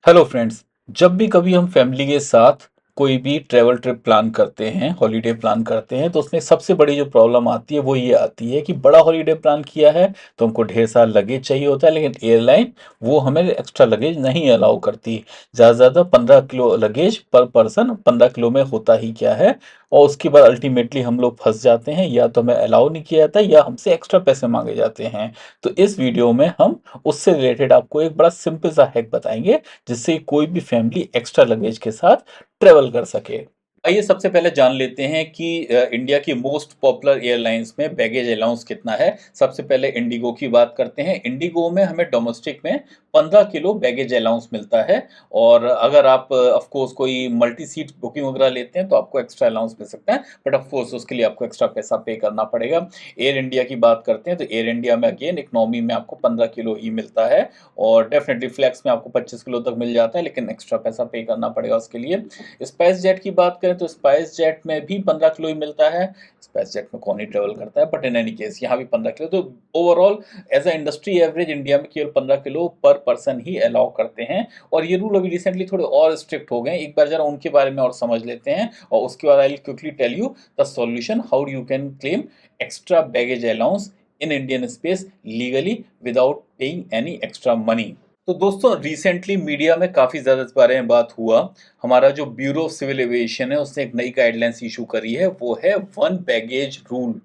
Hello friends. जब भी कभी हम फैमिली के साथ कोई भी ट्रैवल ट्रिप प्लान करते हैं, हॉलीडे प्लान करते हैं, तो उसमें सबसे बड़ी जो प्रॉब्लम आती है वो ये आती है कि बड़ा हॉलीडे प्लान किया है तो हमको ढेर सारा लगेज चाहिए होता है, लेकिन एयरलाइन वो हमें एक्स्ट्रा लगेज नहीं अलाउ करती। ज़्यादा से ज़्यादा 15 किलो लगेज पर पर्सन, 15 किलो में होता ही क्या है। और उसके बाद अल्टीमेटली हम लोग फंस जाते हैं, या तो हमें अलाउ नहीं किया जाता है या हमसे एक्स्ट्रा पैसे मांगे जाते हैं। तो इस वीडियो में हम उससे रिलेटेड आपको एक बड़ा सिंपल सा हैक बताएंगे, जिससे कोई भी फैमिली एक्स्ट्रा लगेज के साथ ट्रेवल कर सके। आइए सबसे पहले जान लेते हैं कि इंडिया की मोस्ट पॉपुलर एयरलाइंस में बैगेज अलाउंस कितना है। सबसे पहले इंडिगो की बात करते हैं। इंडिगो में हमें डोमेस्टिक में 15 किलो बैगेज अलाउंस मिलता है। और अगर आप ऑफ कोर्स कोई मल्टी सीट बुकिंग वगैरह लेते हैं तो आपको एक्स्ट्रा अलाउंस मिल सकता है, बट ऑफ कोर्स उसके लिए आपको एक्स्ट्रा पैसा पे करना पड़ेगा। एयर इंडिया की बात करते हैं तो एयर इंडिया में अगेन इकोनॉमी में आपको 15 किलो ही मिलता है, और डेफिनेटली फ्लैक्स में आपको 25 किलो तक मिल जाता है, लेकिन एक्स्ट्रा पैसा पे करना पड़ेगा उसके लिए। स्पाइस जेट की बात करें तो स्पाइस जेट में भी 15 किलो ही मिलता है। स्पाइस जेट में कौन ही ट्रेवल करता है, बट इन एनी केस यहाँ भी 15 किलो। तो overall as a industry average India में केवल 15 किलो पर पर्सन ही अलाउ करते हैं। और ये रूल अभी रिसेंटली थोड़े और स्ट्रिक्ट हो गए हैं। एक बार जरा उनके बारे में और समझ लेते हैं, और उसके बाद I quickly tell you the solution how you can claim extra baggage allowance in Indian space legally without paying any extra money. तो दोस्तों रिसेंटली मीडिया में काफ़ी ज़्यादा इस बारे में बात हुआ। हमारा जो ब्यूरो ऑफ सिविल एविएशन है उसने एक नई गाइडलाइंस इशू करी है, वो है वन बैगेज रूल।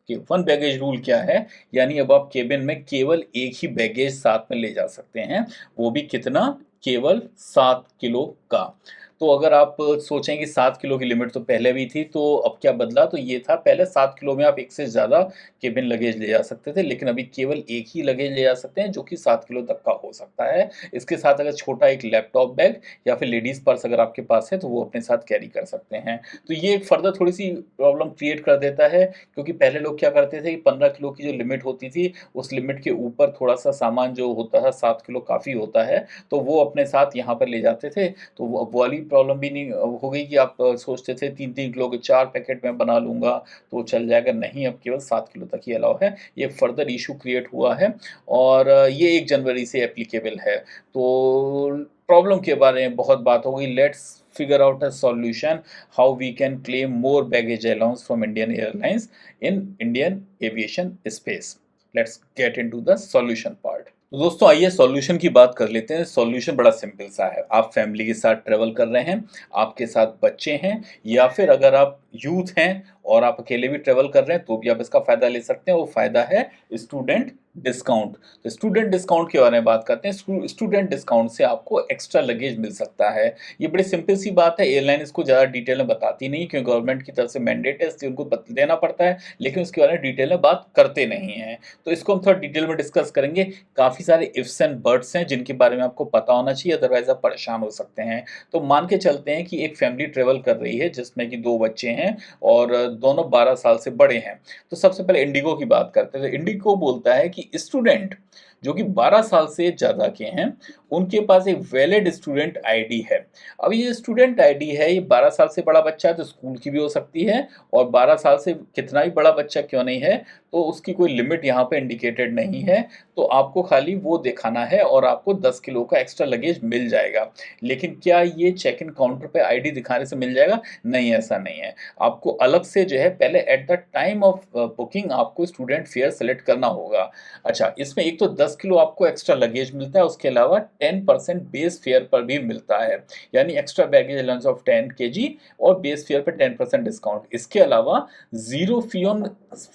कि वन बैगेज रूल क्या है, यानी अब आप केबिन में केवल एक ही बैगेज साथ में ले जा सकते हैं। वो भी कितना? केवल 7 किलो का। तो अगर आप सोचें कि 7 किलो की लिमिट तो पहले भी थी, तो अब क्या बदला? तो ये था, पहले 7 किलो में आप एक से ज़्यादा केबिन लगेज ले जा सकते थे, लेकिन अभी केवल एक ही लगेज ले जा सकते हैं जो कि 7 किलो तक का हो सकता है। इसके साथ अगर छोटा एक लैपटॉप बैग या फिर लेडीज़ पर्स अगर आपके पास है तो वो अपने साथ कैरी कर सकते हैं। तो ये एक फर्दर थोड़ी सी प्रॉब्लम क्रिएट कर देता है, क्योंकि पहले लोग क्या करते थे कि 15 किलो की जो लिमिट होती थी, उस लिमिट के ऊपर थोड़ा सा सामान जो होता था, 7 किलो काफ़ी होता है, तो वो अपने साथ यहाँ पर ले जाते थे। तो वो वाली प्रॉब्लम भी नहीं हो गई कि आप सोचते थे 3-3 किलो के 4 पैकेट में बना लूँगा तो चल जाएगा। नहीं, अब केवल 7 किलो तक ही अलाउ है। ये फर्दर इशू क्रिएट हुआ है, और ये 1 जनवरी से एप्लीकेबल है। तो प्रॉब्लम के बारे में बहुत बात हो गई। Let's figure out a solution how we can claim more baggage allowance from Indian airlines in Indian aviation space. Let's get into the solution part. तो दोस्तों आइए सॉल्यूशन की बात कर लेते हैं। सॉल्यूशन बड़ा सिंपल सा है। आप फैमिली के साथ ट्रेवल कर रहे हैं, आपके साथ बच्चे हैं, या फिर अगर आप यूथ हैं और आप अकेले भी ट्रेवल कर रहे हैं तो भी आप इसका फ़ायदा ले सकते हैं। वो फ़ायदा है स्टूडेंट डिस्काउंट। तो स्टूडेंट डिस्काउंट के बारे में बात करते हैं। स्टूडेंट डिस्काउंट से आपको एक्स्ट्रा लगेज मिल सकता है। ये बड़ी सिंपल सी बात है। एयरलाइन इसको ज़्यादा डिटेल में बताती नहीं, क्योंकि गवर्नमेंट की तरफ से मैंडेट है, इसलिए उनको देना पड़ता है, लेकिन उसके बारे में डिटेल में बात करते नहीं हैं। तो इसको हम थोड़ा डिटेल में डिस्कस करेंगे। काफ़ी सारे इफ्स एंड बट्स हैं जिनके बारे में आपको पता होना चाहिए, अदरवाइज आप परेशान हो सकते हैं। तो मान के चलते हैं कि एक फैमिली ट्रेवल कर रही है जिसमें कि 2 बच्चे हैं और दोनों 12 साल से बड़े हैं। तो सबसे पहले इंडिगो की बात करते हैं। तो इंडिगो बोलता है कि स्टूडेंट जो कि 12 साल से ज़्यादा के हैं, उनके पास एक वैलिड स्टूडेंट आईडी है। अब ये स्टूडेंट आईडी है, ये 12 साल से बड़ा बच्चा है तो स्कूल की भी हो सकती है, और 12 साल से कितना भी बड़ा बच्चा क्यों नहीं है, तो उसकी कोई लिमिट यहाँ पे इंडिकेटेड नहीं है। तो आपको खाली वो दिखाना है और आपको 10 किलो का एक्स्ट्रा लगेज मिल जाएगा। लेकिन क्या ये चेक इन काउंटर पे आईडी दिखाने से मिल जाएगा? नहीं, ऐसा नहीं है। आपको अलग से जो है पहले at the time of booking आपको स्टूडेंट फेयर सेलेक्ट करना होगा। अच्छा, इसमें एक तो 10 किलो आपको एक्स्ट्रा लगेज मिलता है, उसके अलावा 10% बेस फेयर पर भी मिलता है, यानी extra baggage allowance of 10 kg और बेस फेयर पर 10% डिस्काउंट। इसके अलावा zero fee on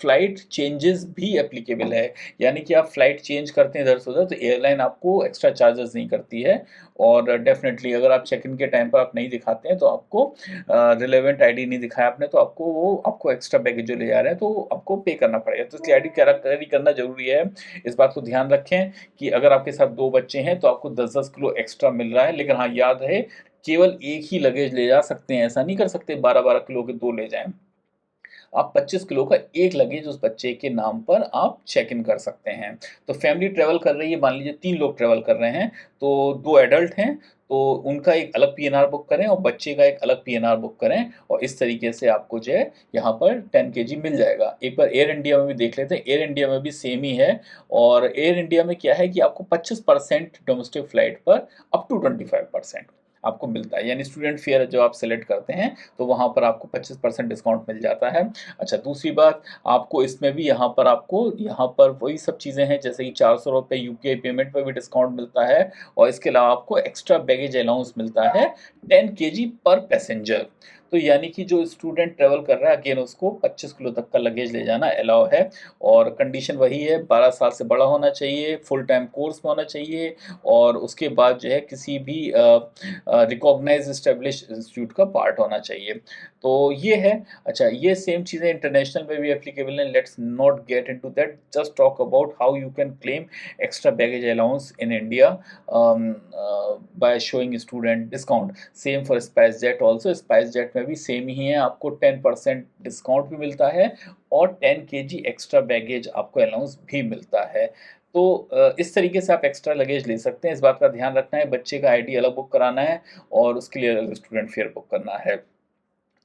flight changes भी एप्लीकेबल है, यानी कि आप फ्लाइट चेंज करते हैं इधर से उधर तो एयरलाइन आपको एक्स्ट्रा चार्जेस नहीं करती है। और डेफिनेटली अगर आप चेक इन के टाइम पर आप नहीं दिखाते हैं, तो आपको रिलेवेंट आईडी नहीं दिखाया आपने, तो आपको एक्स्ट्रा बैगेज जो ले जा रहे हैं तो आपको पे करना पड़ेगा। तो इसलिए आईडी कैरी करना जरूरी है। इस बात को ध्यान रखें कि अगर आपके साथ 2 बच्चे हैं तो आपको 10-10 किलो एक्स्ट्रा मिल रहा है, लेकिन हाँ याद रहे केवल एक ही लगेज ले जा सकते हैं, ऐसा नहीं कर सकते 12-12 किलो के 2 ले जाएं। आप 25 किलो का एक लगेज उस बच्चे के नाम पर आप चेक इन कर सकते हैं। तो फैमिली ट्रैवल कर रही है, मान लीजिए 3 लोग ट्रैवल कर रहे हैं, तो 2 एडल्ट हैं, तो उनका एक अलग पीएनआर बुक करें और बच्चे का एक अलग पीएनआर बुक करें, और इस तरीके से आपको जो है यहाँ पर 10 केजी मिल जाएगा। एक बार एयर इंडिया में भी देख लेते हैं, एयर इंडिया में भी सेम ही है। और एयर इंडिया में क्या है कि आपको 25% डोमेस्टिक फ्लाइट पर अप टू 25% आपको मिलता है, यानी स्टूडेंट फेयर जो आप सेलेक्ट करते हैं तो वहाँ पर आपको 25% डिस्काउंट मिल जाता है। अच्छा, दूसरी बात, आपको इसमें भी यहाँ पर वही सब चीज़ें हैं, जैसे कि 400 रुपये यूपीआई पेमेंट पर भी डिस्काउंट मिलता है, और इसके अलावा आपको एक्स्ट्रा बैगेज अलाउंस मिलता है 10 केजी पर पैसेंजर। तो यानी कि जो स्टूडेंट ट्रैवल कर रहा है, अगेन उसको 25 किलो तक का लगेज ले जाना अलाउ है, और कंडीशन वही है, 12 साल से बड़ा होना चाहिए, फुल टाइम कोर्स में होना चाहिए, और उसके बाद जो है किसी भी रिकॉग्नाइज एस्टेब्लिश इंस्टीट्यूट का पार्ट होना चाहिए। तो ये है। अच्छा, ये सेम चीज़ें इंटरनेशनल में भी एप्लीकेबल हैं, let's not get into that, just talk about how you can claim extra baggage allowance in India by showing student discount. Same for spice jet also, spice jet में भी same ही है, आपको 10% discount भी मिलता है और 10 KG extra baggage आपको allowance भी मिलता है। तो इस तरीके से आप एक्स्ट्रा लगेज ले सकते हैं। इस बात का ध्यान रखना है, बच्चे का आईडी अलग बुक कराना है और उसके लिए अलग स्टूडेंट फेयर बुक करना है।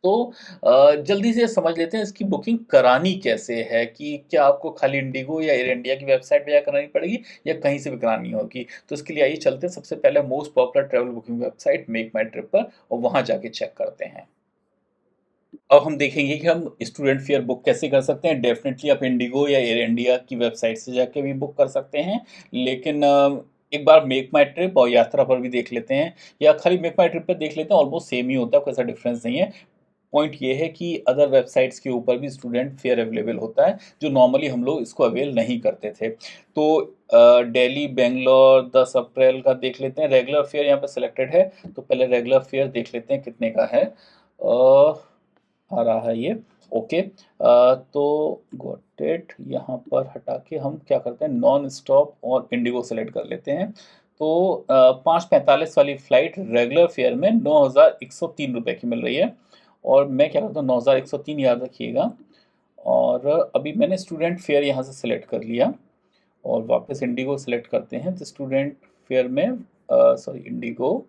तो जल्दी से समझ लेते हैं इसकी बुकिंग करानी कैसे है, कि क्या आपको खाली इंडिगो या एयर इंडिया की वेबसाइट पे जाकर करानी पड़ेगी या कहीं से भी करानी होगी। तो इसके लिए आइए चलते हैं सबसे पहले most popular travel booking website Make My Trip पर, और वहाँ जाके चेक करते हैं। अब हम देखेंगे कि हम स्टूडेंट फेयर बुक कैसे कर सकते हैं। डेफिनेटली आप इंडिगो या एयर इंडिया की वेबसाइट से जाके भी बुक कर सकते हैं, लेकिन एक बार मेक माई ट्रिप और यात्रा पर भी देख लेते हैं, या खाली मेक माई ट्रिप पर देख लेते हैं, ऑलमोस्ट सेम ही होता है, कोई ऐसा डिफरेंस नहीं है। पॉइंट ये है कि अदर वेबसाइट्स के ऊपर भी स्टूडेंट फेयर अवेलेबल होता है, जो नॉर्मली हम लोग इसको अवेल नहीं करते थे। तो दिल्ली बेंगलोर 10 अप्रैल का देख लेते हैं, रेगुलर फेयर यहाँ पे सिलेक्टेड है, तो पहले रेगुलर फेयर देख लेते हैं कितने का है। आ रहा है ये, ओके। तो गॉट इट, यहाँ पर हटा के हम क्या करते हैं, नॉन स्टॉप और इंडिगो सेलेक्ट कर लेते हैं। तो 5:45 वाली फ्लाइट रेगुलर फेयर में 9,103 रुपये की मिल रही है, और मैं क्या करता हूँ 9,103 याद रखिएगा। और अभी मैंने स्टूडेंट फेयर यहाँ से सिलेक्ट कर लिया, और वापस इंडिगो सेलेक्ट करते हैं, तो स्टूडेंट फेयर में सॉरी इंडिगो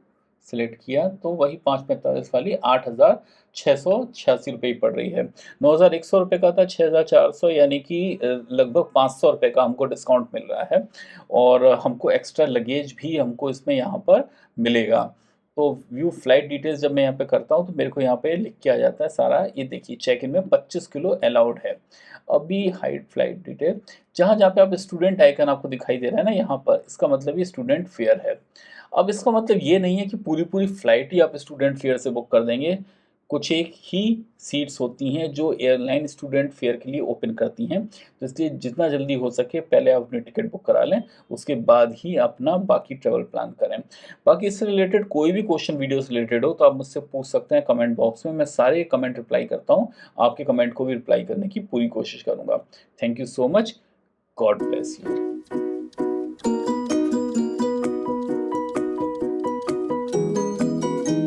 सेलेक्ट किया, तो वही 5:45 वाली 8,686 रुपये पड़ रही है। 9,100 रुपये का था 6,400, यानी कि लगभग 500 रुपये का हमको डिस्काउंट मिल रहा है, और हमको एक्स्ट्रा लगेज भी हमको इसमें यहाँ पर मिलेगा। तो व्यू फ्लाइट डिटेल्स जब मैं यहाँ पे करता हूँ तो मेरे को यहाँ पे लिख के आ जाता है सारा, ये देखिए चेक इन में 25 किलो अलाउड है। अभी हाइट फ्लाइट डिटेल, जहाँ जहाँ पे आप स्टूडेंट आइकन आपको दिखाई दे रहा है ना यहाँ पर, इसका मतलब ये स्टूडेंट फेयर है। अब इसका मतलब ये नहीं है कि पूरी पूरी फ्लाइट ही आप स्टूडेंट फेयर से बुक कर देंगे। कुछ एक ही सीट्स होती हैं जो एयरलाइन स्टूडेंट फेयर के लिए ओपन करती हैं, तो इसलिए जितना जल्दी हो सके पहले आप अपनी टिकट बुक करा लें, उसके बाद ही अपना बाकी ट्रैवल प्लान करें। बाकी इससे रिलेटेड कोई भी क्वेश्चन वीडियो से रिलेटेड हो तो आप मुझसे पूछ सकते हैं कमेंट बॉक्स में, मैं सारे कमेंट रिप्लाई करता हूँ, आपके कमेंट को भी रिप्लाई करने की पूरी कोशिश करूँगा। Thank you so much, God bless you.